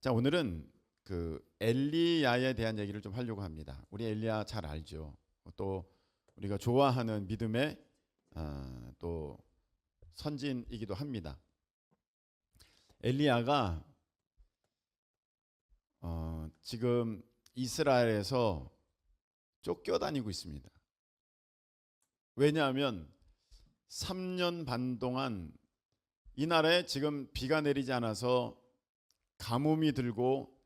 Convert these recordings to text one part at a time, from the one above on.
자, 오늘은 그 엘리야에 대한 얘기를 좀 하려고 합니다. 우리 엘리야 잘 알죠. 또 우리가 좋아하는 믿음의 또 선진이기도 합니다. 엘리야가 지금 이스라엘에서 쫓겨다니고 있습니다. 왜냐하면 3년 반 동안 이 나라에 지금 비가 내리지 않아서 가뭄이 들고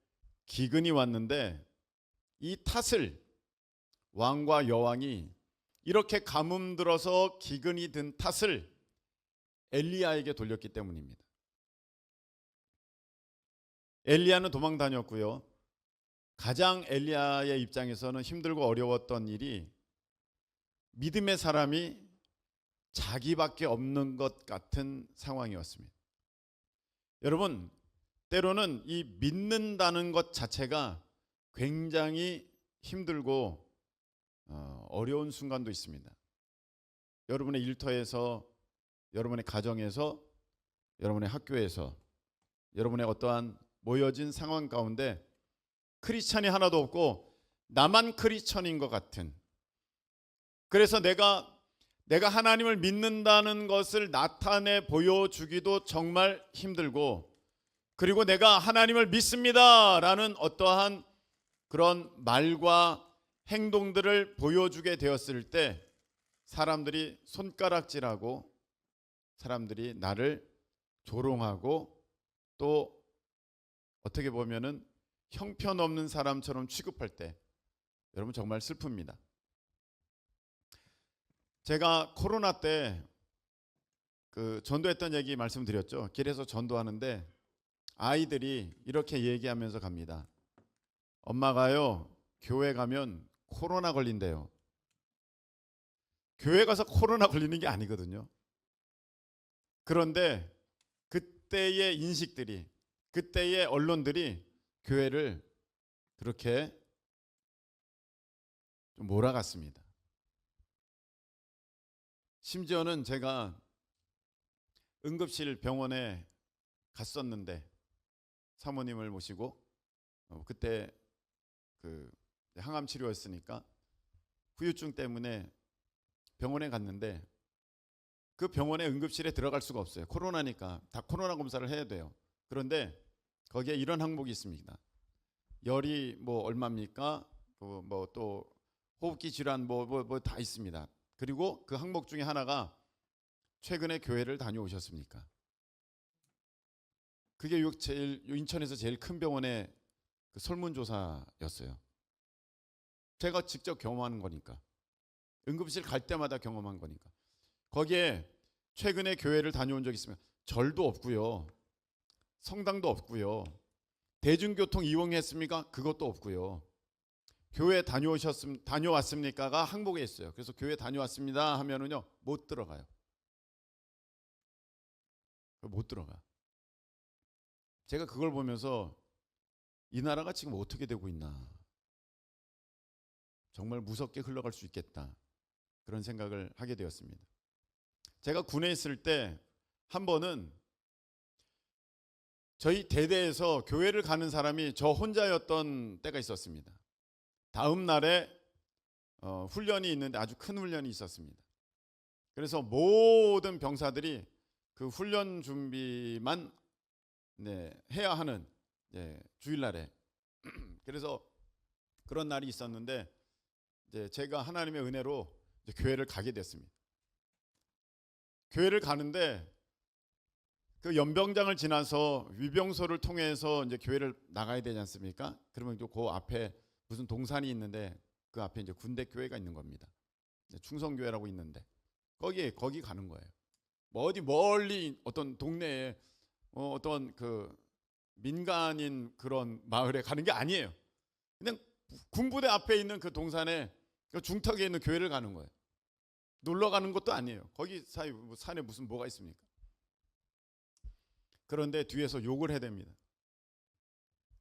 기근이 왔는데 이 탓을 왕과 여왕이 이렇게 가뭄 들어서 기근이 든 탓을 엘리야에게 돌렸기 때문입니다. 엘리야는 도망 다녔고요. 가장 엘리야의 입장에서는 힘들고 어려웠던 일이 믿음의 사람이 자기밖에 없는 것 같은 상황이었습니다. 여러분, 때로는 이 믿는다는 것 자체가 굉장히 힘들고 어려운 순간도 있습니다. 여러분의 일터에서, 여러분의 가정에서, 여러분의 학교에서, 여러분의 어떠한 모여진 상황 가운데 크리스찬이 하나도 없고 나만 크리스찬인 것 같은, 그래서 내가 하나님을 믿는다는 것을 나타내 보여주기도 정말 힘들고, 그리고 내가 하나님을 믿습니다라는 어떠한 그런 말과 행동들을 보여주게 되었을 때 사람들이 손가락질하고 사람들이 나를 조롱하고 또 어떻게 보면은 형편없는 사람처럼 취급할 때 여러분 정말 슬픕니다. 제가 코로나 때 그 전도했던 얘기 말씀드렸죠. 길에서 전도하는데 아이들이 이렇게 얘기하면서 갑니다. 엄마가요, 교회 가면 코로나 걸린대요. 교회 가서 코로나 걸리는 게 아니거든요. 그런데 그때의 인식들이, 그때의 언론들이 교회를 그렇게 좀 몰아갔습니다. 심지어는 제가 응급실 병원에 갔었는데 사모님을 모시고 그때 그 항암 치료였으니까 후유증 때문에 병원에 갔는데 그 병원에 응급실에 들어갈 수가 없어요. 코로나니까 다 코로나 검사를 해야 돼요. 그런데 거기에 이런 항목이 있습니다. 열이 뭐 얼마입니까? 뭐 또 호흡기 질환 뭐 다 있습니다. 그리고 그 항목 중에 하나가 최근에 교회를 다녀오셨습니까? 그게 인천에서 제일 큰 병원의 그 설문조사였어요. 제가 직접 경험하는 거니까, 응급실 갈 때마다 경험한 거니까. 거기에 최근에 교회를 다녀온 적 있으면 절도 없고요, 성당도 없고요, 대중교통 이용했습니까? 그것도 없고요. 교회 다녀왔습니까가 항목에 있어요. 그래서 교회 다녀왔습니다 하면은요 못 들어가요. 못 들어가. 제가 그걸 보면서 이 나라가 지금 어떻게 되고 있나, 정말 무섭게 흘러갈 수 있겠다, 그런 생각을 하게 되었습니다. 제가 군에 있을 때 한 번은 저희 대대에서 교회를 가는 사람이 저 혼자였던 때가 있었습니다. 다음 날에 훈련이 있는데 아주 큰 훈련이 있었습니다. 그래서 모든 병사들이 그 훈련 준비만 해야 하는 주일날에 그래서 그런 날이 있었는데 이제 제가 하나님의 은혜로 이제 교회를 가게 됐습니다. 교회를 가는데 그 연병장을 지나서 위병소를 통해서 이제 교회를 나가야 되지 않습니까? 그러면 또 그 앞에 무슨 동산이 있는데 그 앞에 이제 군대 교회가 있는 겁니다. 충성교회라고 있는데 거기 가는 거예요. 뭐 어디 멀리 어떤 동네에 어떤 그 민간인 그런 마을에 가는 게 아니에요. 그냥 군부대 앞에 있는 그 동산에 그 중턱에 있는 교회를 가는 거예요. 놀러 가는 것도 아니에요. 거기 사이 산에 무슨 뭐가 있습니까? 그런데 뒤에서 욕을 해댑니다.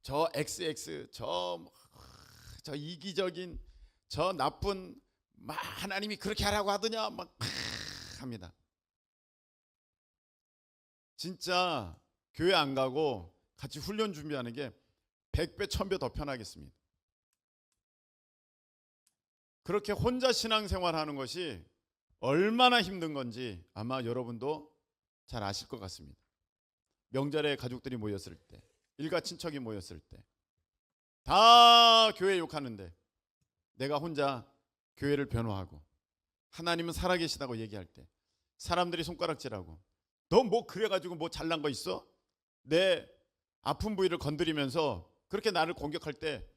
저 XX 저 이기적인 저 나쁜 하나님이 그렇게 하라고 하더냐 막 합니다. 진짜 교회 안 가고 같이 훈련 준비하는 게 100배 1000배 더 편하겠습니다. 그렇게 혼자 신앙생활하는 것이 얼마나 힘든 건지 아마 여러분도 잘 아실 것 같습니다. 명절에 가족들이 모였을 때, 일가 친척이 모였을 때 다 교회 욕하는데 내가 혼자 교회를 변호하고 하나님은 살아계시다고 얘기할 때 사람들이 손가락질하고 너 뭐 그래가지고 뭐 잘난 거 있어? 내 아픈 부위를 건드리면서 그렇게 나를 공격할 때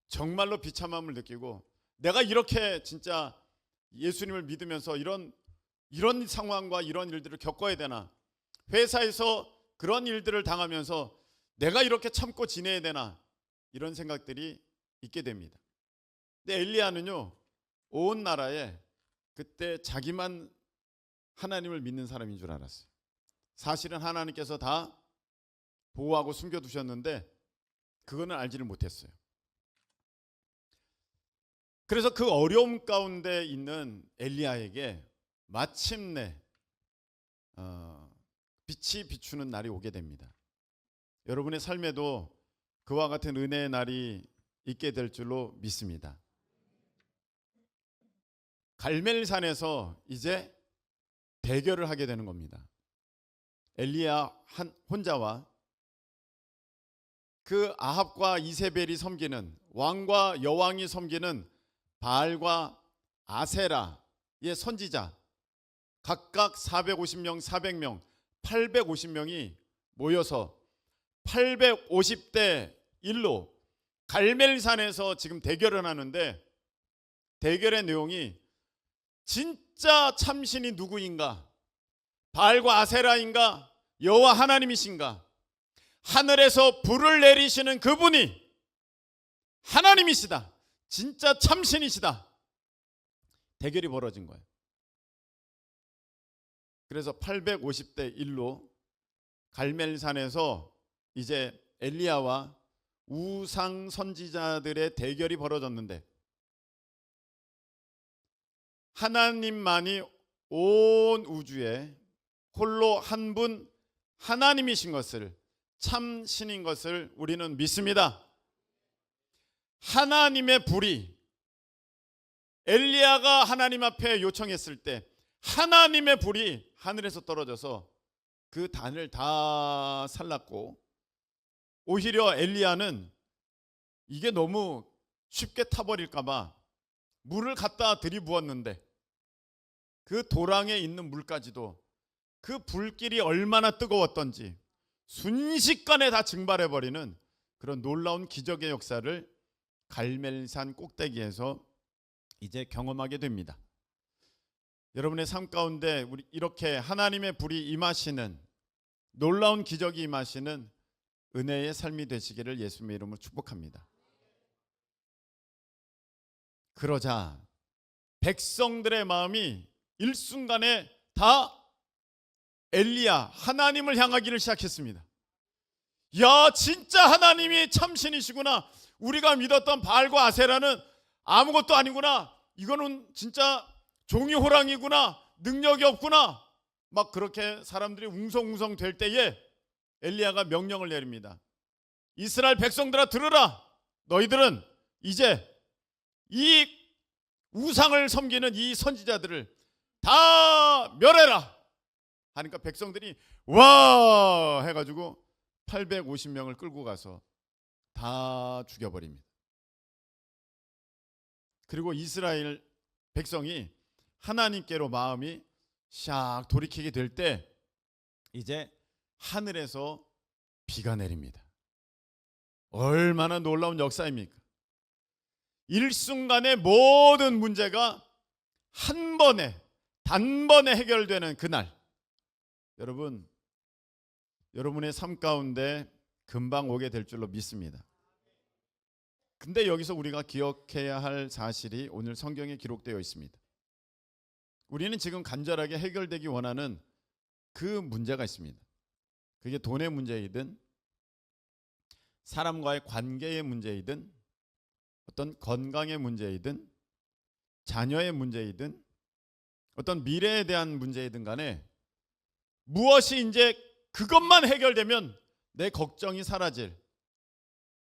정말로 비참함을 느끼고 내가 이렇게 진짜 예수님을 믿으면서 이런 상황과 이런 일들을 겪어야 되나? 회사에서 그런 일들을 당하면서 내가 이렇게 참고 지내야 되나? 이런 생각들이 있게 됩니다. 근데 엘리야는요, 온 나라에 그때 자기만 하나님을 믿는 사람인 줄 알았어요. 사실은 하나님께서 다 보호하고 숨겨두셨는데 그거는 알지를 못했어요. 그래서 그 어려움 가운데 있는 엘리야에게 마침내 빛이 비추는 날이 오게 됩니다. 여러분의 삶에도 그와 같은 은혜의 날이 있게 될 줄로 믿습니다. 갈멜산에서 이제 대결을 하게 되는 겁니다. 엘리야 혼자와 그 아합과 이세벨이 섬기는 왕과 여왕이 섬기는 바알과 아세라의 선지자 각각 450명, 400명, 850명이 모여서 850대 1로 갈멜산에서 지금 대결을 하는데 대결의 내용이 진짜 참신이 누구인가? 바알과 아세라인가? 여호와 하나님이신가? 하늘에서 불을 내리시는 그분이 하나님이시다. 진짜 참신이시다. 대결이 벌어진 거예요. 그래서 850대 1로 갈멜산에서 이제 엘리야와 우상 선지자들의 대결이 벌어졌는데 하나님만이 온 우주에 홀로 한 분 하나님이신 것을 참 신인 것을 우리는 믿습니다. 하나님의 불이 엘리야가 하나님 앞에 요청했을 때 하나님의 불이 하늘에서 떨어져서 그 단을 다 살랐고 오히려 엘리야는 이게 너무 쉽게 타버릴까 봐 물을 갖다 들이부었는데 그 도랑에 있는 물까지도 그 불길이 얼마나 뜨거웠던지 순식간에 다 증발해버리는 그런 놀라운 기적의 역사를 갈멜산 꼭대기에서 이제 경험하게 됩니다. 여러분의 삶 가운데 우리 이렇게 하나님의 불이 임하시는 놀라운 기적이 임하시는 은혜의 삶이 되시기를 예수님의 이름으로 축복합니다. 그러자 백성들의 마음이 일순간에 다 엘리야 하나님을 향하기를 시작했습니다. 야, 진짜 하나님이 참신이시구나. 우리가 믿었던 바알과 아세라는 아무것도 아니구나. 이거는 진짜 종이 호랑이구나. 능력이 없구나. 막 그렇게 사람들이 웅성웅성 될 때에 엘리야가 명령을 내립니다. 이스라엘 백성들아 들으라. 너희들은 이제 이 우상을 섬기는 이 선지자들을 다 멸해라 하니까 백성들이 와 해가지고 850명을 끌고 가서 다 죽여버립니다. 그리고 이스라엘 백성이 하나님께로 마음이 샥 돌이키게 될 때 이제 하늘에서 비가 내립니다. 얼마나 놀라운 역사입니까? 일순간에 모든 문제가 한 번에 단번에 해결되는 그날, 여러분, 여러분의 삶 가운데 금방 오게 될 줄로 믿습니다. 근데 여기서 우리가 기억해야 할 사실이 오늘 성경에 기록되어 있습니다. 우리는 지금 간절하게 해결되기 원하는 그 문제가 있습니다. 그게 돈의 문제이든 사람과의 관계의 문제이든 어떤 건강의 문제이든 자녀의 문제이든 어떤 미래에 대한 문제이든 간에 무엇이 이제 그것만 해결되면 내 걱정이 사라질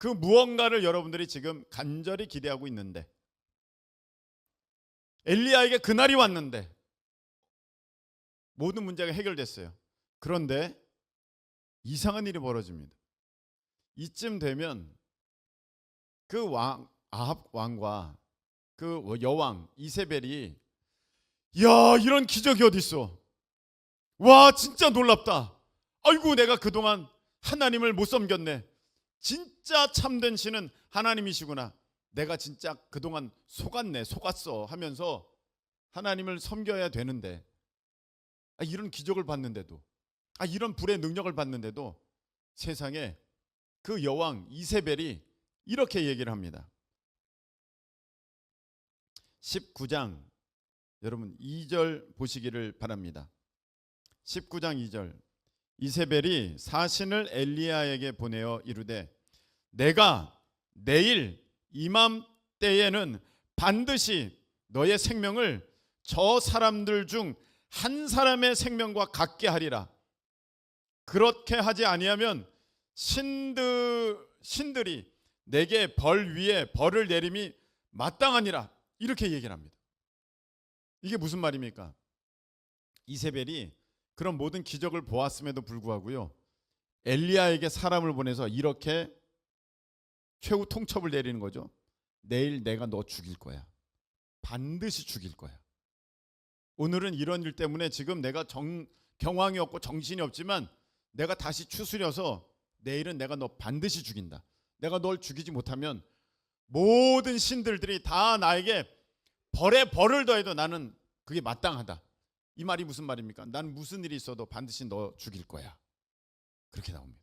그 무언가를 여러분들이 지금 간절히 기대하고 있는데, 엘리야에게 그날이 왔는데 모든 문제가 해결됐어요. 그런데 이상한 일이 벌어집니다. 이쯤 되면 그 아합 왕과 그 여왕 이세벨이, 야, 이런 기적이 어디 있어? 와, 진짜 놀랍다. 아이고, 내가 그동안 하나님을 못 섬겼네. 진짜 참된 신은 하나님이시구나. 내가 진짜 그동안 속았어 하면서 하나님을 섬겨야 되는데, 이런 기적을 봤는데도, 이런 불의 능력을 봤는데도 세상에 그 여왕 이세벨이 이렇게 얘기를 합니다. 19장 여러분 2절 보시기를 바랍니다. 19장 2절. 이세벨이 사신을 엘리야에게 보내어 이르되, 내가 내일 이맘때에는 반드시 너의 생명을 저 사람들 중 한 사람의 생명과 같게 하리라. 그렇게 하지 아니하면 신들이 내게 벌 위에 벌을 내림이 마땅하니라. 이렇게 얘기를 합니다. 이게 무슨 말입니까? 이세벨이 그런 모든 기적을 보았음에도 불구하고요, 엘리야에게 사람을 보내서 이렇게 최후 통첩을 내리는 거죠. 내일 내가 너 죽일 거야. 반드시 죽일 거야. 오늘은 이런 일 때문에 지금 내가 경황이 없고 정신이 없지만 내가 다시 추스려서 내일은 내가 너 반드시 죽인다. 내가 널 죽이지 못하면 모든 신들들이 다 나에게 벌에 벌을 더해도 나는 그게 마땅하다. 이 말이 무슨 말입니까? 난 무슨 일이 있어도 반드시 너 죽일 거야. 그렇게 나옵니다.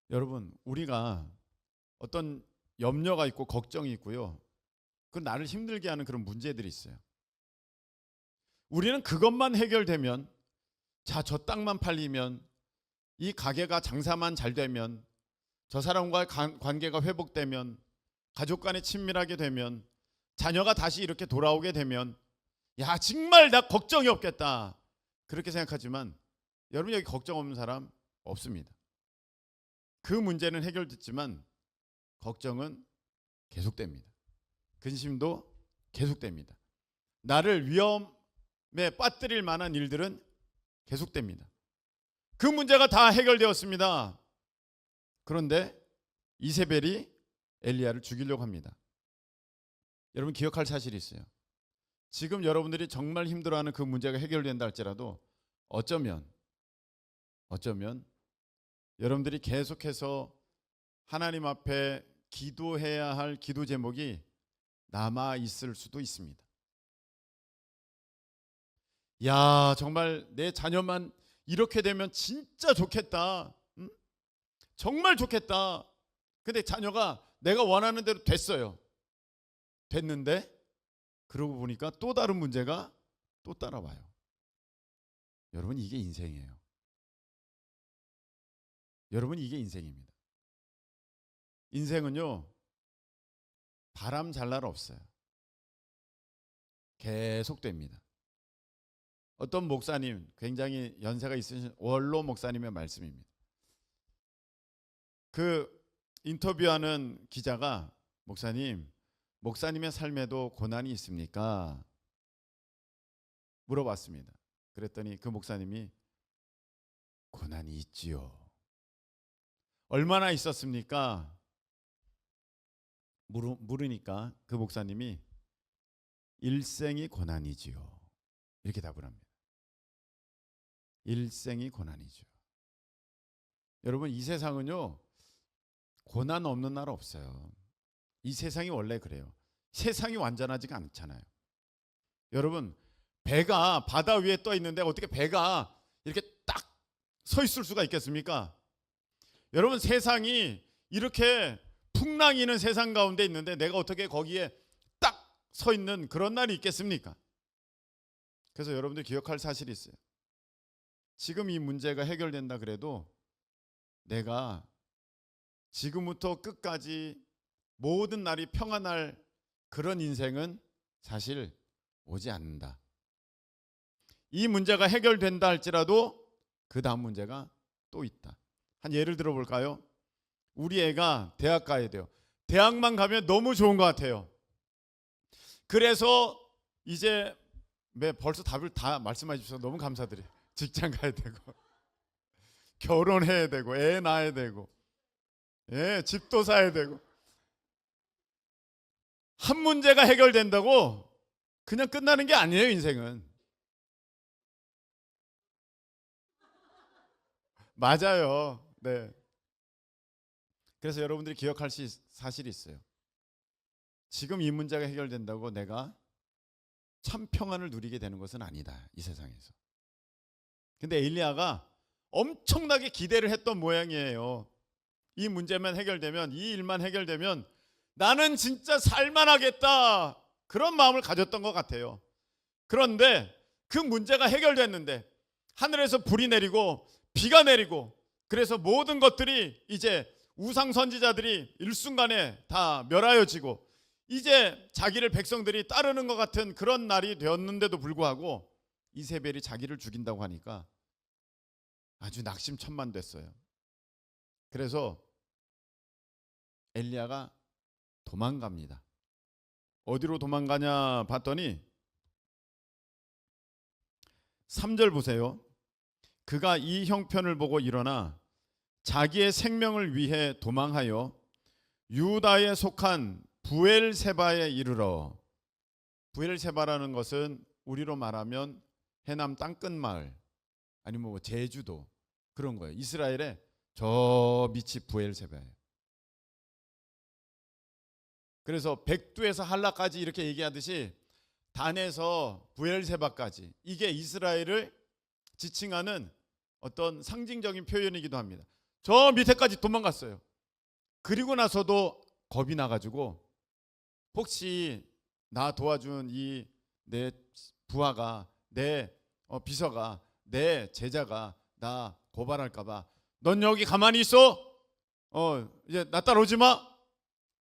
여러분, 우리가 어떤 염려가 있고 걱정이 있고요, 그 나를 힘들게 하는 그런 문제들이 있어요. 우리는 그것만 해결되면, 자, 저 땅만 팔리면, 이 가게가 장사만 잘 되면, 저 사람과의 관계가 회복되면, 가족 간에 친밀하게 되면, 자녀가 다시 이렇게 돌아오게 되면, 야, 정말 나 걱정이 없겠다. 그렇게 생각하지만 여러분, 여기 걱정 없는 사람 없습니다. 그 문제는 해결됐지만 걱정은 계속됩니다. 근심도 계속됩니다. 나를 위험에 빠뜨릴 만한 일들은 계속됩니다. 그 문제가 다 해결되었습니다. 그런데 이세벨이 엘리야를 죽이려고 합니다. 여러분, 기억할 사실이 있어요. 지금 여러분들이 정말 힘들어하는 그 문제가 해결된다 할지라도 어쩌면 여러분들이 계속해서 하나님 앞에 기도해야 할 기도 제목이 남아 있을 수도 있습니다. 야, 정말 내 자녀만 이렇게 되면 진짜 좋겠다. 응? 정말 좋겠다. 근데 자녀가 내가 원하는 대로 됐어요. 됐는데 그러고 보니까 또 다른 문제가 또 따라와요. 여러분, 이게 인생이에요. 여러분, 이게 인생입니다. 인생은요, 바람 잘 날 없어요. 계속됩니다. 어떤 목사님, 굉장히 연세가 있으신 원로 목사님의 말씀입니다. 그 인터뷰하는 기자가, 목사님의 삶에도 고난이 있습니까? 물어봤습니다. 그랬더니 그 목사님이, 고난이 있지요. 얼마나 있었습니까? 물으니까 그 목사님이, 일생이 고난이지요. 이렇게 답을 합니다. 일생이 고난이죠. 여러분, 이 세상은요, 고난 없는 나라 없어요. 이 세상이 원래 그래요. 세상이 완전하지가 않잖아요. 여러분, 배가 바다 위에 떠 있는데 어떻게 배가 이렇게 딱 서 있을 수가 있겠습니까? 여러분, 세상이 이렇게 풍랑이는 세상 가운데 있는데 내가 어떻게 거기에 딱 서 있는 그런 날이 있겠습니까? 그래서 여러분들 기억할 사실이 있어요. 지금 이 문제가 해결된다 그래도 내가 지금부터 끝까지 모든 날이 평안할 그런 인생은 사실 오지 않는다. 이 문제가 해결된다 할지라도 그 다음 문제가 또 있다. 한 예를 들어 볼까요? 우리 애가 대학 가야 돼요. 대학만 가면 너무 좋은 것 같아요. 그래서 이제 벌써 답을 다 말씀해 주셔서 너무 감사드려요. 직장 가야 되고 결혼해야 되고 애 낳아야 되고 집도 사야 되고 한 문제가 해결된다고 그냥 끝나는 게 아니에요. 인생은 맞아요. 네. 그래서 여러분들이 기억할 사실이 있어요. 지금 이 문제가 해결된다고 내가 참 평안을 누리게 되는 것은 아니다. 이 세상에서. 근데 엘리야가 엄청나게 기대를 했던 모양이에요. 이 문제만 해결되면, 이 일만 해결되면 나는 진짜 살만하겠다. 그런 마음을 가졌던 것 같아요. 그런데 그 문제가 해결됐는데 하늘에서 불이 내리고 비가 내리고 그래서 모든 것들이 이제 우상 선지자들이 일순간에 다 멸하여지고 이제 자기를 백성들이 따르는 것 같은 그런 날이 되었는데도 불구하고 이세벨이 자기를 죽인다고 하니까 아주 낙심천만됐어요. 그래서 엘리야가 도망갑니다. 어디로 도망가냐 봤더니 3절 보세요. 그가 이 형편을 보고 일어나 자기의 생명을 위해 도망하여 유다에 속한 부엘세바에 이르러, 부엘세바라는 것은 우리로 말하면 해남 땅끝 마을 아니면 뭐 제주도 그런 거예요. 이스라엘의 저 밑이 부엘세바예요. 그래서 백두에서 한라까지 이렇게 얘기하듯이 단에서 부엘세바까지 이게 이스라엘을 지칭하는 어떤 상징적인 표현이기도 합니다. 저 밑에까지 도망갔어요. 그리고 나서도 겁이 나가지고 혹시 나 도와준 이 내 부하가 내 비서가 내 제자가 나 고발할까봐 넌 여기 가만히 있어. 이제 나 따라오지 마.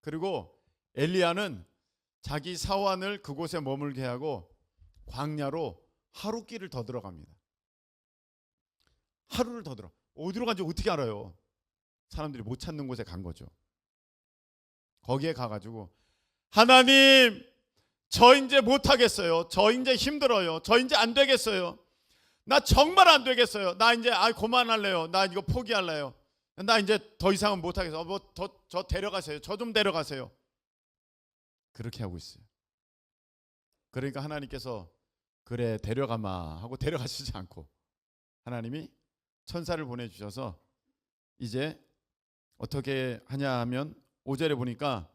그리고 엘리야는 자기 사환을 그곳에 머물게 하고 광야로 하루길을 더 들어갑니다. 하루를 더 들어. 어디로 간지 어떻게 알아요? 사람들이 못 찾는 곳에 간 거죠. 거기에 가가지고 하나님 저 이제 못하겠어요. 저 이제 힘들어요. 저 이제 안 되겠어요. 나 정말 안 되겠어요. 나 이제 그만할래요. 나 이거 포기할래요. 나 이제 더 이상은 못하겠어요. 저 데려가세요. 저 좀 데려가세요. 그렇게 하고 있어요. 그러니까 하나님께서 그래 데려가마 하고 데려가시지 않고 하나님이 천사를 보내주셔서 이제 어떻게 하냐 하면 5절에 보니까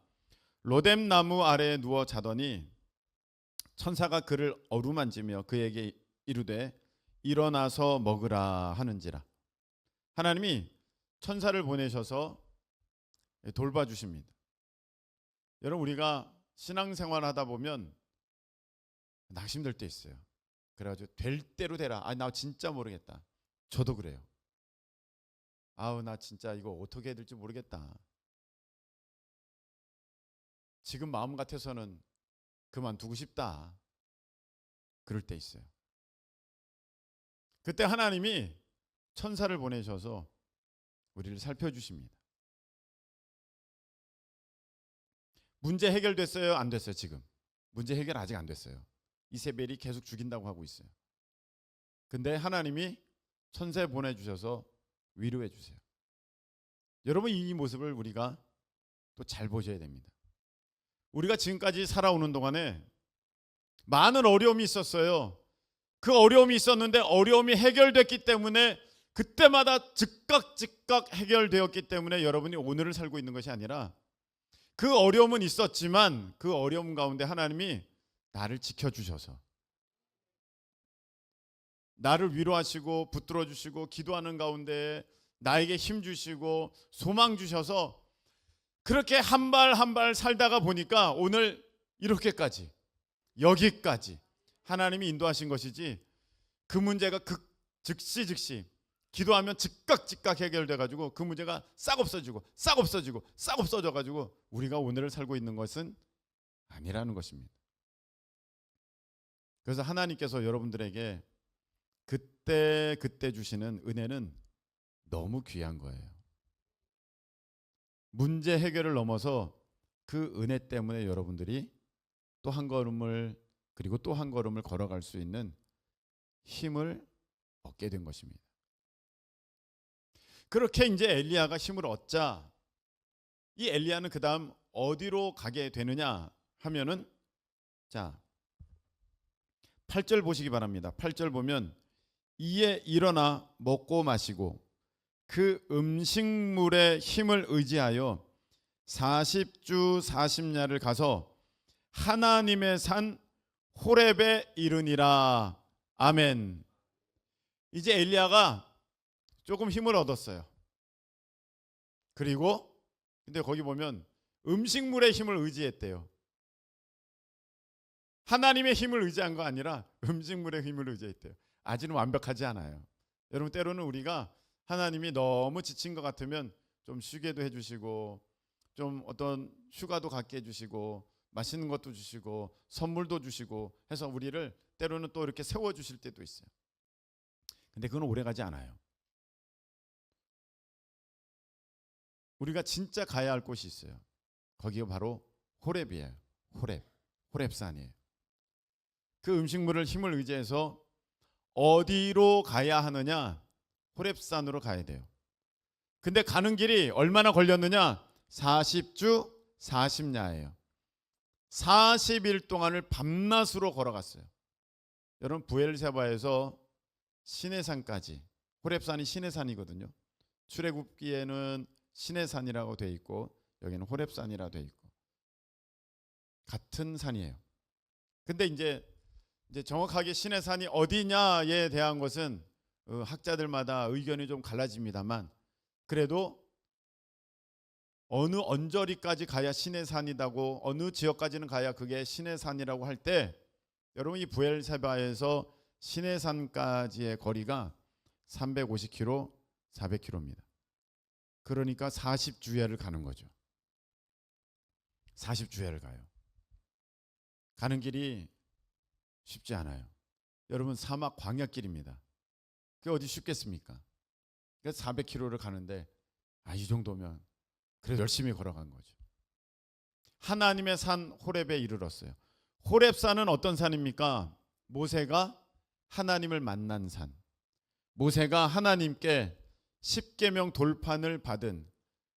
로뎀 나무 아래에 누워 자더니 천사가 그를 어루만지며 그에게 이르되 일어나서 먹으라 하는지라. 하나님이 천사를 보내셔서 돌봐주십니다. 여러분 우리가 신앙생활 하다 보면 낙심될 때 있어요. 그래가지고 될 대로 되라. 나 진짜 모르겠다. 저도 그래요. 나 진짜 이거 어떻게 해야 될지 모르겠다. 지금 마음 같아서는 그만두고 싶다. 그럴 때 있어요. 그때 하나님이 천사를 보내셔서 우리를 살펴주십니다. 문제 해결됐어요? 안 됐어요? 지금 문제 해결 아직 안 됐어요. 이세벨이 계속 죽인다고 하고 있어요. 근데 하나님이 천사 보내주셔서 위로해 주세요. 여러분 이 모습을 우리가 또 잘 보셔야 됩니다. 우리가 지금까지 살아오는 동안에 많은 어려움이 있었어요. 그 어려움이 있었는데 어려움이 해결됐기 때문에 그때마다 즉각 해결되었기 때문에 여러분이 오늘을 살고 있는 것이 아니라 그 어려움은 있었지만 그 어려움 가운데 하나님이 나를 지켜주셔서 나를 위로하시고 붙들어 주시고 기도하는 가운데 나에게 힘 주시고 소망 주셔서 그렇게 한 발 한 발 살다가 보니까 오늘 이렇게까지 여기까지 하나님이 인도하신 것이지 그 문제가 즉시 기도하면 즉각 해결돼 가지고 그 문제가 싹 없어져 가지고 우리가 오늘을 살고 있는 것은 아니라는 것입니다. 그래서 하나님께서 여러분들에게 그때 주시는 은혜는 너무 귀한 거예요. 문제 해결을 넘어서 그 은혜 때문에 여러분들이 또 한 걸음을 그리고 또 한 걸음을 걸어갈 수 있는 힘을 얻게 된 것입니다. 그렇게 이제 엘리야가 힘을 얻자 이 엘리야는 그 다음 어디로 가게 되느냐 하면은 자 8절 보시기 바랍니다. 8절 보면 이에 일어나 먹고 마시고 그 음식물의 힘을 의지하여 40주 40야를 가서 하나님의 산 호렙에 이르니라. 아멘. 이제 엘리야가 조금 힘을 얻었어요. 그리고 근데 거기 보면 음식물의 힘을 의지했대요. 하나님의 힘을 의지한 거 아니라 음식물의 힘을 의지했대요. 아직은 완벽하지 않아요. 여러분 때로는 우리가 하나님이 너무 지친 것 같으면 좀 쉬게도 해주시고 좀 어떤 휴가도 갖게 해주시고 맛있는 것도 주시고 선물도 주시고 해서 우리를 때로는 또 이렇게 세워주실 때도 있어요. 근데 그건 오래가지 않아요. 우리가 진짜 가야 할 곳이 있어요. 거기가 바로 호렙이에요. 호렙산이에요. 그 음식물을 힘을 의지해서 어디로 가야 하느냐? 호렙산으로 가야 돼요. 근데 가는 길이 얼마나 걸렸느냐? 40주 40야예요. 40일 동안을 밤낮으로 걸어갔어요. 여러분 부엘세바에서 시내산까지, 호렙산이 시내산이거든요. 출애굽기에는 시내산이라고 돼 있고 여기는 호렙산이라고 돼 있고 같은 산이에요. 근데 이제 정확하게 시내산이 어디냐에 대한 것은 학자들마다 의견이 좀 갈라집니다만 그래도 어느 언저리까지 가야 시내산이라고 어느 지역까지는 가야 그게 시내산이라고 할 때 여러분 이 부엘세바에서 시내산까지의 거리가 350km, 400km입니다. 그러니까 40주야를 가는 거죠. 40주야를 가요. 가는 길이 쉽지 않아요. 여러분 사막 광야길입니다. 그게 어디 쉽겠습니까? 그래서 400km를 가는데 이 정도면 그래도 열심히 걸어간 거죠. 하나님의 산 호렙에 이르렀어요. 호렙산은 어떤 산입니까? 모세가 하나님을 만난 산. 모세가 하나님께 십계명 돌판을 받은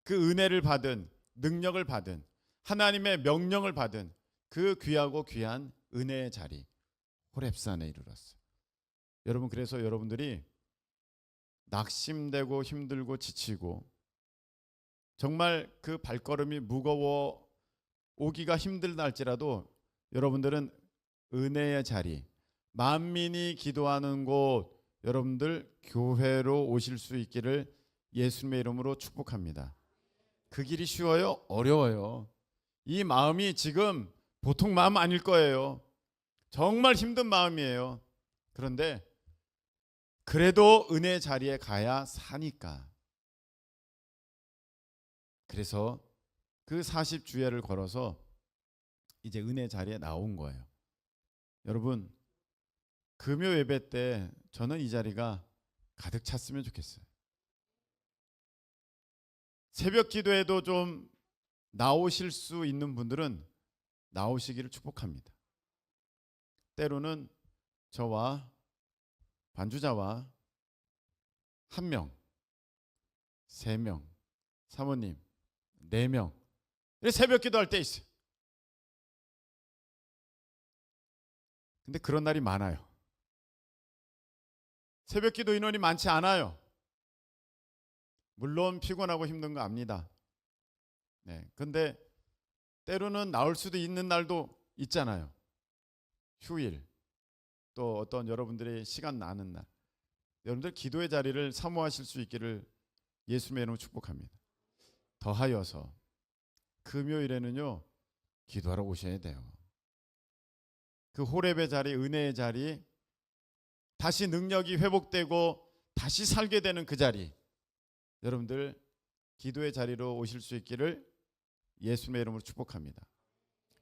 그 은혜를 받은 능력을 받은 하나님의 명령을 받은 그 귀하고 귀한 은혜의 자리 호렙산에 이르렀어요. 여러분 그래서 여러분들이 낙심되고 힘들고 지치고 정말 그 발걸음이 무거워 오기가 힘들다 할지라도 여러분들은 은혜의 자리 만민이 기도하는 곳 여러분들 교회로 오실 수 있기를 예수님의 이름으로 축복합니다. 그 길이 쉬워요? 어려워요. 이 마음이 지금 보통 마음 아닐 거예요. 정말 힘든 마음이에요. 그런데 그래도 은혜 자리에 가야 사니까. 그래서 그 40주야를 걸어서 이제 은혜 자리에 나온 거예요. 여러분 금요 예배 때 저는 이 자리가 가득 찼으면 좋겠어요. 새벽 기도에도 좀 나오실 수 있는 분들은 나오시기를 축복합니다. 때로는 저와 반주자와 1명, 3명, 사모님 4명 새벽 기도할 때 있어요. 근데 그런 날이 많아요. 새벽 기도 인원이 많지 않아요. 물론 피곤하고 힘든 거 압니다. 근데 때로는 나올 수도 있는 날도 있잖아요. 휴일 또 어떤 여러분들이 시간 나는 날 여러분들 기도의 자리를 사모하실 수 있기를 예수님의 이름으로 축복합니다. 더하여서 금요일에는요 기도하러 오셔야 돼요. 그 호렙의 자리 은혜의 자리 다시 능력이 회복되고 다시 살게 되는 그 자리 여러분들 기도의 자리로 오실 수 있기를 예수님의 이름으로 축복합니다.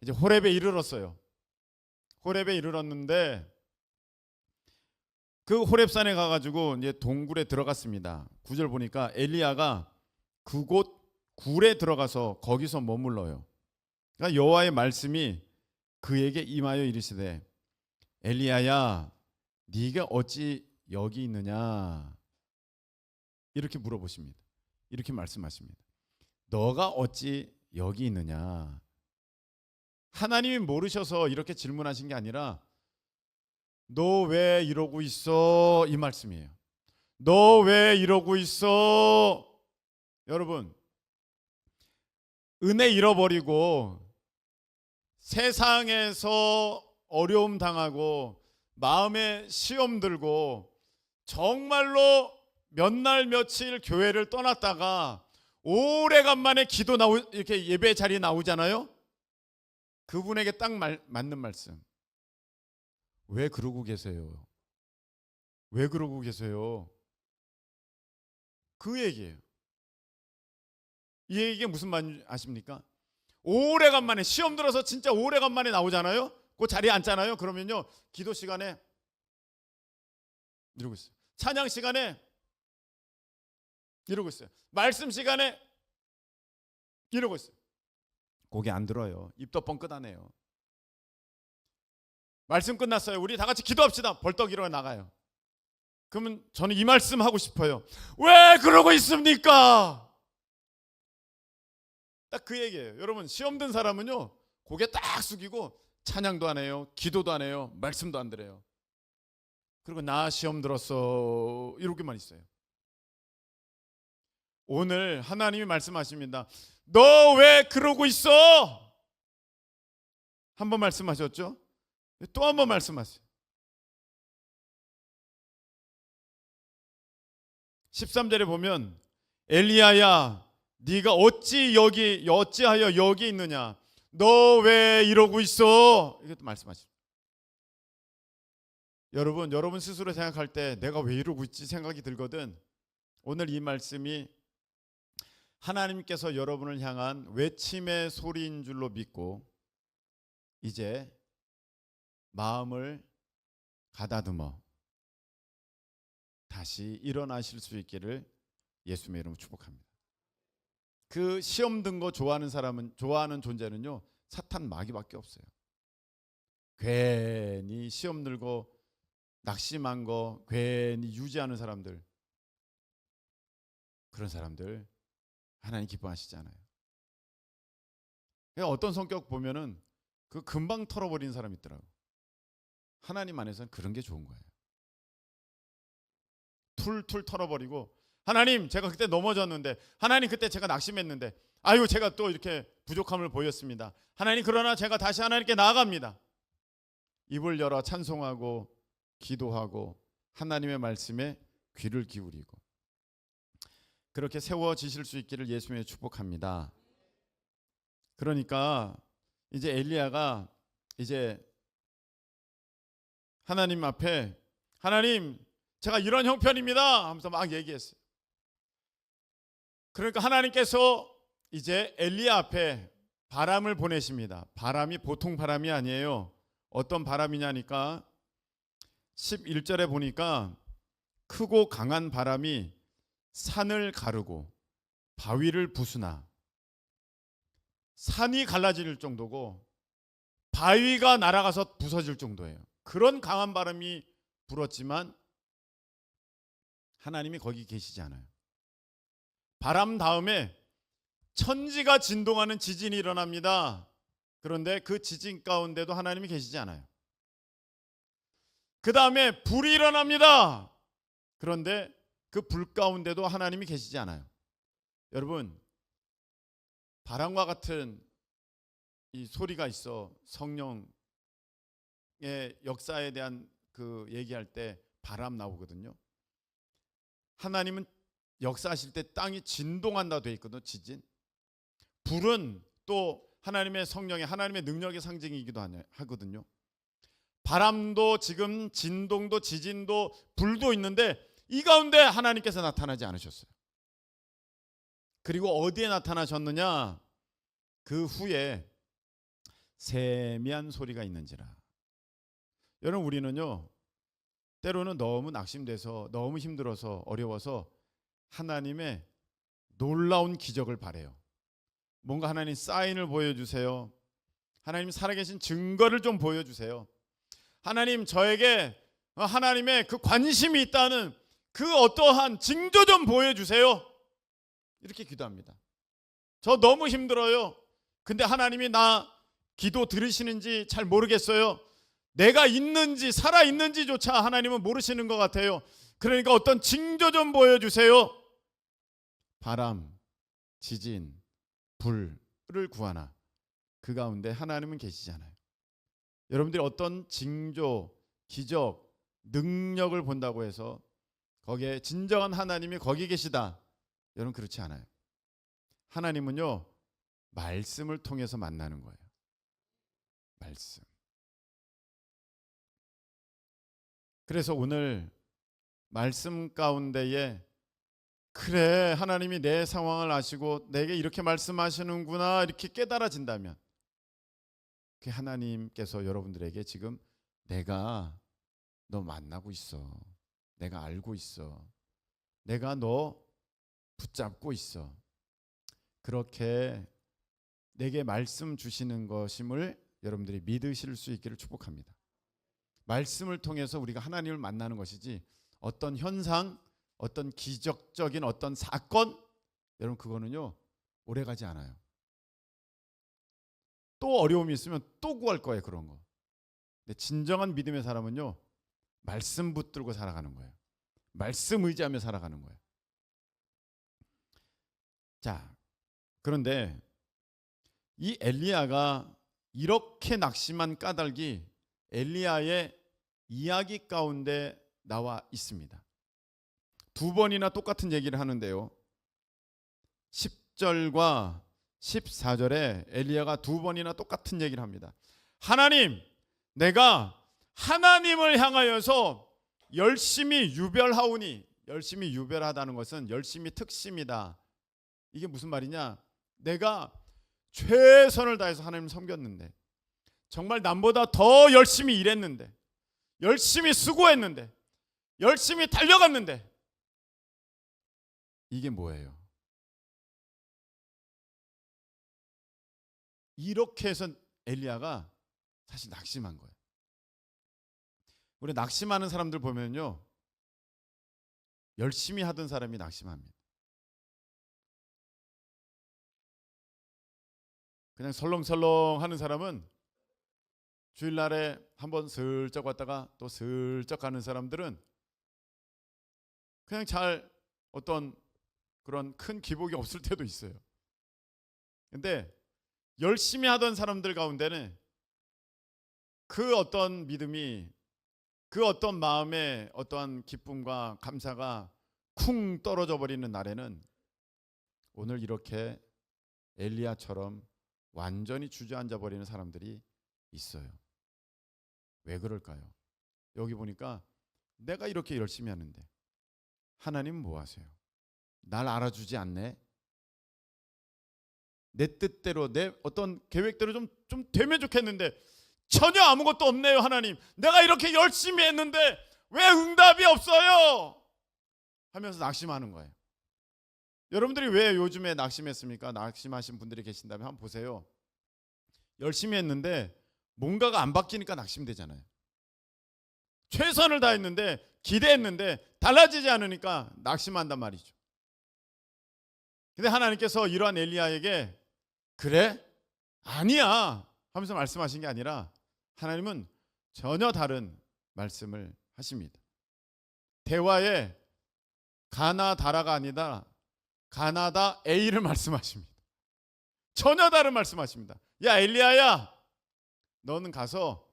이제 호렙에 이르렀어요. 호렙에 이르렀는데 그 호렙산에 가가지고 이제 동굴에 들어갔습니다. 9절 보니까 엘리야가 그곳 굴에 들어가서 거기서 머물러요. 그러니까 여호와의 말씀이 그에게 임하여 이르시되 엘리야야 네가 어찌 여기 있느냐 이렇게 물어보십니다. 이렇게 말씀하십니다. 너가 어찌 여기 있느냐. 하나님이 모르셔서 이렇게 질문하신 게 아니라 너 왜 이러고 있어 이 말씀이에요. 너 왜 이러고 있어. 여러분 은혜 잃어버리고 세상에서 어려움 당하고 마음에 시험 들고 정말로 몇 날 며칠 교회를 떠났다가 오래간만에 이렇게 예배 자리에 나오잖아요. 그분에게 딱 맞는 말씀. 왜 그러고 계세요? 왜 그러고 계세요? 그 얘기예요. 이 얘기가 무슨 말 아십니까? 오래간만에 시험 들어서 진짜 오래간만에 나오잖아요. 그 자리에 앉잖아요. 그러면요 기도 시간에 이러고 있어요. 찬양 시간에 이러고 있어요. 말씀 시간에 이러고 있어요. 고개 안 들어요. 입도 뻥끗하네요. 말씀 끝났어요. 우리 다 같이 기도합시다. 벌떡 일어나 나가요. 그러면 저는 이 말씀 하고 싶어요. 왜 그러고 있습니까? 딱 그 얘기예요. 여러분 시험 든 사람은요 고개 딱 숙이고 찬양도 안 해요. 기도도 안 해요. 말씀도 안 들어요. 그리고 나 시험 들었어 이러기만 있어요. 오늘 하나님이 말씀하십니다. 너 왜 그러고 있어? 한 번 말씀하셨죠? 또 한 번 말씀하세요. 13절에 보면 엘리야야 네가 어찌하여 여기 있느냐. 너 왜 이러고 있어? 이것도 말씀하십니다. 여러분 스스로 생각할 때 내가 왜 이러고 있지 생각이 들거든. 오늘 이 말씀이 하나님께서 여러분을 향한 외침의 소리인 줄로 믿고 이제 마음을 가다듬어 다시 일어나실 수 있기를 예수님의 이름으로 축복합니다. 그 시험 든 거 좋아하는 존재는요 사탄 마귀밖에 없어요. 괜히 시험 들고 낙심한 거 괜히 유지하는 사람들, 그런 사람들 하나님 기뻐하시지 않아요. 어떤 성격 보면은 그 금방 털어버리는 사람 있더라고. 하나님 안에서는 그런 게 좋은 거예요. 툴툴 털어버리고 하나님 제가 그때 넘어졌는데, 하나님 그때 제가 낙심했는데, 아유 제가 또 이렇게 부족함을 보였습니다. 하나님 그러나 제가 다시 하나님께 나아갑니다. 입을 열어 찬송하고 기도하고 하나님의 말씀에 귀를 기울이고 그렇게 세워지실 수 있기를 예수님의 축복합니다. 그러니까 이제 엘리야가 이제 하나님 앞에 하나님 제가 이런 형편입니다 하면서 막 얘기했어요. 그러니까 하나님께서 이제 엘리야 앞에 바람을 보내십니다. 바람이 보통 바람이 아니에요. 어떤 바람이냐니까 11절에 보니까 크고 강한 바람이 산을 가르고 바위를 부수나 산이 갈라질 정도고 바위가 날아가서 부서질 정도예요. 그런 강한 바람이 불었지만 하나님이 거기 계시지 않아요. 바람 다음에 천지가 진동하는 지진이 일어납니다. 그런데 그 지진 가운데도 하나님이 계시지 않아요. 그 다음에 불이 일어납니다. 그런데 그 불 가운데도 하나님이 계시지 않아요. 여러분 바람과 같은 이 소리가 있어. 성령의 역사에 대한 그 얘기할 때 바람 나오거든요. 하나님은 역사하실 때 땅이 진동한다 돼 있거든요. 지진. 불은 또 하나님의 성령의 하나님의 능력의 상징이기도 하거든요. 바람도 지금 진동도 지진도 불도 있는데 이 가운데 하나님께서 나타나지 않으셨어요. 그리고 어디에 나타나셨느냐? 그 후에 세미한 소리가 있는지라. 여러분 우리는요 때로는 너무 낙심돼서 너무 힘들어서 어려워서 하나님의 놀라운 기적을 바라요. 뭔가 하나님 사인을 보여주세요. 하나님 살아계신 증거를 좀 보여주세요. 하나님 저에게 하나님의 그 관심이 있다는 그 어떠한 징조 좀 보여주세요. 이렇게 기도합니다. 저 너무 힘들어요. 근데 하나님이 나 기도 들으시는지 잘 모르겠어요. 내가 있는지 살아있는지조차 하나님은 모르시는 것 같아요. 그러니까 어떤 징조 좀 보여주세요. 바람, 지진, 불을 구하나 그 가운데 하나님은 계시잖아요. 여러분들이 어떤 징조, 기적, 능력을 본다고 해서 거기에 진정한 하나님이 거기 계시다, 여러분 그렇지 않아요. 하나님은요 말씀을 통해서 만나는 거예요. 말씀. 그래서 오늘 말씀 가운데에 그래 하나님이 내 상황을 아시고 내게 이렇게 말씀하시는구나 이렇게 깨달아진다면 그 하나님께서 여러분들에게 지금 내가 너 만나고 있어. 내가 알고 있어. 내가 너 붙잡고 있어. 그렇게 내게 말씀 주시는 것임을 여러분들이 믿으실 수 있기를 축복합니다. 말씀을 통해서 우리가 하나님을 만나는 것이지 어떤 현상, 어떤 기적적인 어떤 사건, 여러분 그거는요 오래가지 않아요. 또 어려움이 있으면 또 구할 거예요. 그런 거. 근데 진정한 믿음의 사람은요 말씀 붙들고 살아가는 거예요. 말씀 의지하며 살아가는 거예요. 자, 그런데 이 엘리야가 이렇게 낙심한 까닭이 엘리야의 이야기 가운데 나와 있습니다. 두 번이나 똑같은 얘기를 하는데요. 10절과 14절에 엘리야가 두 번이나 똑같은 얘기를 합니다. 하나님, 내가 하나님을 향하여서 열심히 유별하오니, 열심히 유별하다는 것은 열심히 특심이다. 이게 무슨 말이냐? 내가 최선을 다해서 하나님을 섬겼는데, 정말 남보다 더 열심히 일했는데, 열심히 수고했는데, 열심히 달려갔는데, 이게 뭐예요? 이렇게 해서 엘리야가 사실 낙심한 거예요. 우리 낙심하는 사람들 보면요, 열심히 하던 사람이 낙심합니다. 그냥 설렁설렁 하는 사람은 주일날에 한번 슬쩍 왔다가 또 슬쩍 가는 사람들은 그냥 잘 어떤 그런 큰 기복이 없을 때도 있어요. 근데 열심히 하던 사람들 가운데는 그 어떤 믿음이, 그 어떤 마음의 어떠한 기쁨과 감사가 쿵 떨어져 버리는 날에는 오늘 이렇게 엘리야처럼 완전히 주저앉아 버리는 사람들이 있어요. 왜 그럴까요? 여기 보니까 내가 이렇게 열심히 하는데 하나님은 뭐 하세요? 날 알아주지 않네? 내 뜻대로 내 어떤 계획대로 좀 되면 좋겠는데 전혀 아무것도 없네요. 하나님, 내가 이렇게 열심히 했는데 왜 응답이 없어요? 하면서 낙심하는 거예요. 여러분들이 왜 요즘에 낙심했습니까? 낙심하신 분들이 계신다면 한번 보세요. 열심히 했는데 뭔가가 안 바뀌니까 낙심되잖아요. 최선을 다했는데 기대했는데 달라지지 않으니까 낙심한단 말이죠. 근데 하나님께서 이러한 엘리야에게 그래? 아니야 하면서 말씀하신 게 아니라 하나님은 전혀 다른 말씀을 하십니다. 대화에 가나다라가 아니라 가나다 A를 말씀하십니다. 전혀 다른 말씀하십니다. 야 엘리야야, 너는 가서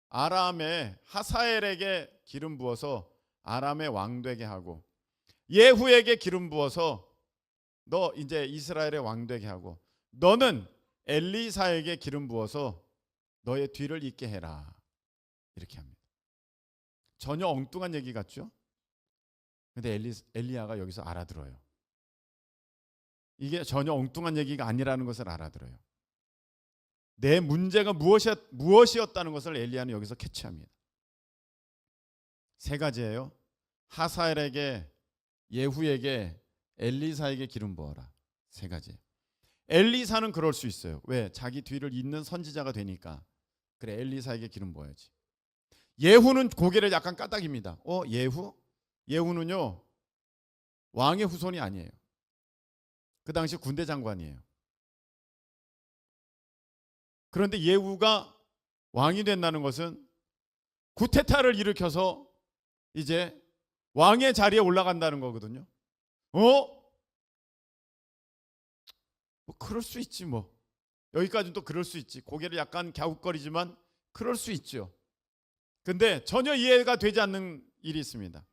아람의 하사엘에게 기름 부어서 아람의 왕 되게 하고 예후에게 기름 부어서 너 이제 이스라엘의 왕 되게 하고 너는 엘리사에게 기름 부어서 너의 뒤를 잇게 해라. 이렇게 합니다. 전혀 엉뚱한 얘기 같죠? 근데 엘리야가 여기서 알아들어요. 이게 전혀 엉뚱한 얘기가 아니라는 것을 알아들어요. 내 문제가 무엇이었다는 것을 엘리야는 여기서 캐치합니다. 세 가지예요. 하사엘에게, 예후에게, 엘리사에게 기름 부어라. 세 가지. 엘리사는 그럴 수 있어요. 왜? 자기 뒤를 잇는 선지자가 되니까. 그래, 엘리사에게 기름 부어야지. 예후는 고개를 약간 까딱입니다. 예후? 예후는요 왕의 후손이 아니에요. 그 당시 군대 장관이에요. 그런데 예후가 왕이 된다는 것은 구테타를 일으켜서 이제 왕의 자리에 올라간다는 거거든요. 뭐 그럴 수 있지 뭐. 여기까지는 또 그럴 수 있지. 고개를 약간 갸웃거리지만 그럴 수 있죠. 근데 전혀 이해가 되지 않는 일이 있습니다.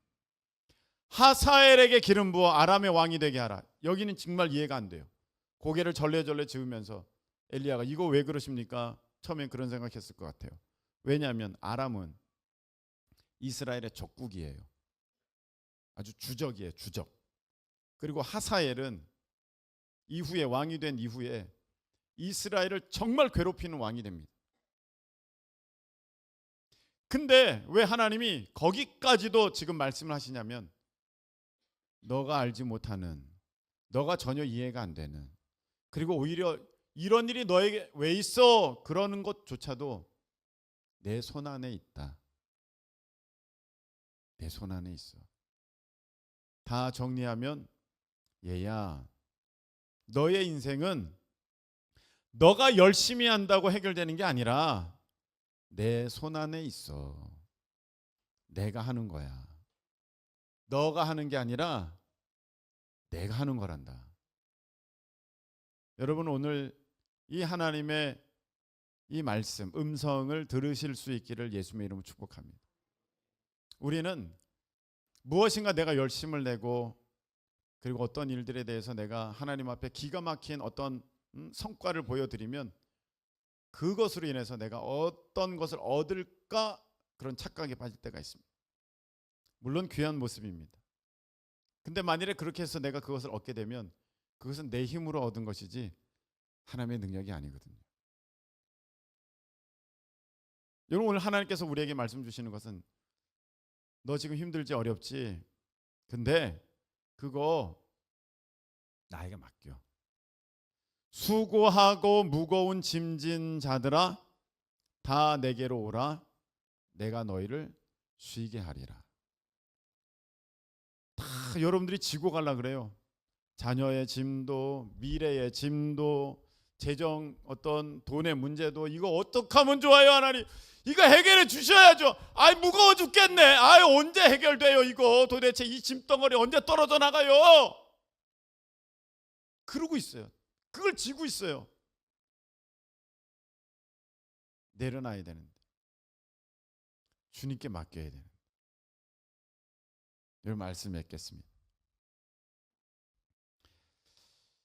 하사엘에게 기름 부어 아람의 왕이 되게 하라. 여기는 정말 이해가 안 돼요. 고개를 절레절레 지으면서 엘리야가 이거 왜 그러십니까? 처음엔 그런 생각했을 것 같아요. 왜냐하면 아람은 이스라엘의 적국이에요. 아주 주적이에요. 주적. 그리고 하사엘은 이후에 왕이 된 이후에 이스라엘을 정말 괴롭히는 왕이 됩니다. 근데 왜 하나님이 거기까지도 지금 말씀을 하시냐면 너가 알지 못하는, 너가 전혀 이해가 안 되는, 그리고 오히려 이런 일이 너에게 왜 있어? 그러는 것조차도 내 손 안에 있다. 내 손 안에 있어. 다 정리하면 얘야, 너의 인생은 너가 열심히 한다고 해결되는 게 아니라 내 손 안에 있어. 내가 하는 거야. 너가 하는 게 아니라 내가 하는 거란다. 여러분 오늘 이 하나님의 이 말씀, 음성을 들으실 수 있기를 예수님의 이름으로 축복합니다. 우리는 무엇인가 내가 열심을 내고 그리고 어떤 일들에 대해서 내가 하나님 앞에 기가 막힌 어떤 성과를 보여드리면 그것으로 인해서 내가 어떤 것을 얻을까 그런 착각에 빠질 때가 있습니다. 물론 귀한 모습입니다. 근데 만일에 그렇게 해서 내가 그것을 얻게 되면 그것은 내 힘으로 얻은 것이지 하나님의 능력이 아니거든요. 여러분 오늘 하나님께서 우리에게 말씀 주시는 것은 너 지금 힘들지 어렵지? 근데 그거 나에게 맡겨. 수고하고 무거운 짐진 자들아 다 내게로 오라. 내가 너희를 쉬게 하리라. 다 여러분들이 지고 가려 그래요. 자녀의 짐도, 미래의 짐도, 재정 어떤 돈의 문제도 이거 어떻게 하면 좋아요 하나님? 이거 해결해 주셔야죠. 아이 무거워 죽겠네. 아이 언제 해결돼요 이거? 도대체 이 짐덩어리 언제 떨어져 나가요? 그러고 있어요. 그걸 지고 있어요. 내려놔야 되는데 주님께 맡겨야 되는데. 여러분 말씀 맺겠습니다.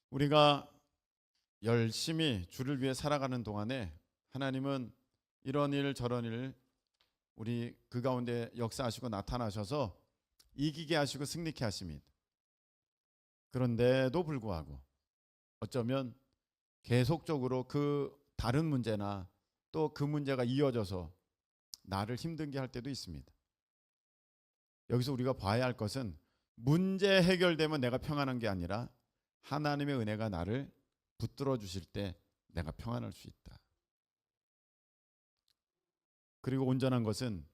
우리가 열심히 주를 위해 살아가는 동안에 하나님은 이런 일 저런 일 우리 그 가운데 역사하시고 나타나셔서 이기게 하시고 승리케 하십니다. 그런데도 불구하고 어쩌면 계속적으로 그 다른 문제나 또 그 문제가 이어져서 나를 힘들게 할 때도 있습니다. 여기서 우리가 봐야 할 것은 문제 해결되면 내가 평안한 게 아니라 하나님의 은혜가 나를 붙들어 주실 때 내가 평안할 수 있다. 그리고 온전한 것은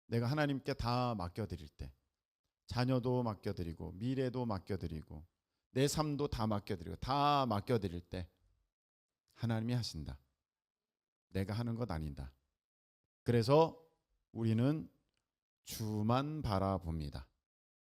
내가 하나님께 다 맡겨드릴 때, 자녀도 맡겨드리고 미래도 맡겨드리고 내 삶도 다 맡겨드리고 다 맡겨드릴 때 하나님이 하신다. 내가 하는 것 아니다. 그래서 우리는 주만 바라봅니다.